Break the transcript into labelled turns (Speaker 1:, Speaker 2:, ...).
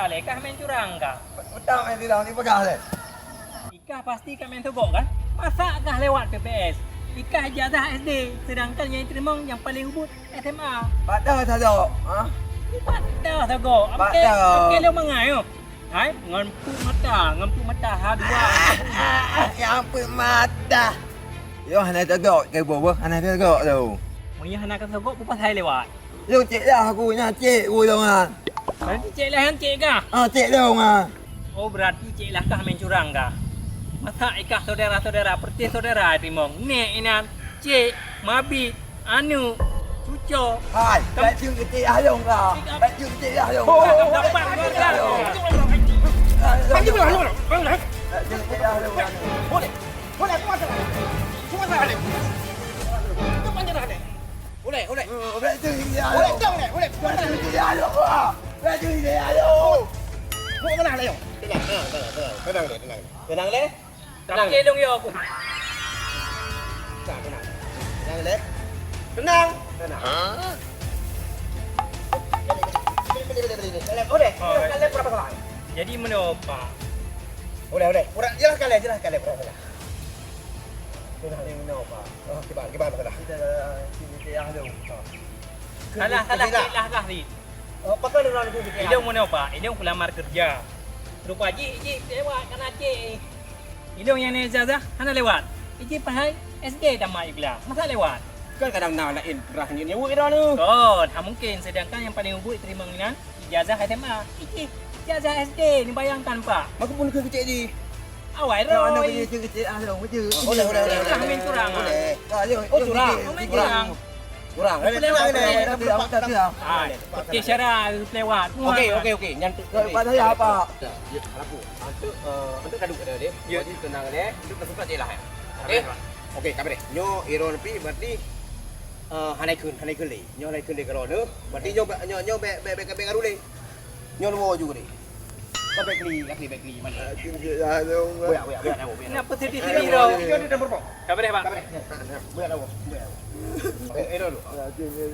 Speaker 1: le, kah main curang kah?
Speaker 2: Betul main tilang ni pegah le.
Speaker 1: Ikah pasti kah main togok kan? Masa kah lewat PPS? Ikah ijazah SD, sedangkan yang terima yang paling ubut SMA.
Speaker 2: Pada saja. Ha?
Speaker 1: Dah togok. Okey lo mangai yo. Hai, ngampu mata ha dua.
Speaker 2: Ya ampun mata. Yo hana tegak ke bobo, hana tegak tu.
Speaker 1: Mungkin hana kata togok pupas hai lewat.
Speaker 2: Yo cik dah aku nya cik aku dong ah.
Speaker 1: Berarti cik lah yang cik kah?
Speaker 2: Cik dong ah.
Speaker 1: Oh berarti cik lah kah main curang kah? Masa ikah saudara-saudara, perti saudara timong. Nek inan cik, mabit, anu, cuco.
Speaker 2: Hai, tak cium cik dah dong kah. Tak cium cik dah dong.
Speaker 1: Dapat keluarga.
Speaker 3: Panggil belah lu. Panggil.
Speaker 2: Tak cium cik dah dong.
Speaker 3: Boleh. Boleh aku masuk. Semua saya. Itu panggil dah deh. Boleh.
Speaker 2: Tak cium cik dah
Speaker 3: Boleh
Speaker 2: dong.
Speaker 3: dong deh. Boleh.
Speaker 2: Tak cium cik dah dong. Tak cium cik dah dong.
Speaker 3: Mau mana le yo? Tenang le. Tenang le.
Speaker 1: Tak kelong yo aku.
Speaker 3: Tenang le. Tenang. Boleh. Kalian berapa salah?
Speaker 1: Jadi mana pak?
Speaker 3: Boleh. Jelaskan le. Berapa? Tenang le mana apa? Oh, kibar masalah.
Speaker 2: Cium cik dah dong.
Speaker 1: Salah ni.
Speaker 3: Pakai dengan itu sikit.
Speaker 1: Ilong mana pak? Ilong pelamar kerja. Rupa ji lewat kan acik. Ilong yang ni ijazah hana lewat. Iji pahai SD dah mai kelas. Masa lewat?
Speaker 3: Kan kadang nak lain kerah ni nyewa ira tu.
Speaker 1: Oh, tak mungkin sedangkan yang paling ubut terima dengan ijazah SMA. Iji ijazah SD ni bayangkan pak.
Speaker 3: Maka pun ke kecil je.
Speaker 1: Awai
Speaker 2: Yo anak
Speaker 1: roi.
Speaker 2: cium cik dah dong.
Speaker 3: Boleh.
Speaker 1: Curang main curang.
Speaker 3: Boleh.
Speaker 2: Oh
Speaker 3: curang.
Speaker 1: Main curang.
Speaker 3: Kurang.
Speaker 2: Tak cium.
Speaker 1: Ah, okey syarah lewat.
Speaker 3: Okey. Nyantuk.
Speaker 2: Pada saya apa?
Speaker 3: Ya, aku. Untuk kaduk ada dia.
Speaker 1: Ya.
Speaker 3: Jadi tenang dia. Itu suka je lah. Okey. Okey, kabar deh. Nyo iro lebih berarti hanai kun le. Nyo hanai kun le kalau tu. Berarti nyo be garu le. Nyo luo juga deh. Kau backli mana?
Speaker 2: Cium cik dah dong.
Speaker 3: Buya.
Speaker 1: Kenapa sedih-sedih ro?
Speaker 3: Dia dah berapa?
Speaker 1: Kabar deh pak.
Speaker 3: Buya dah. Buya. Iro lu.
Speaker 2: Cium cik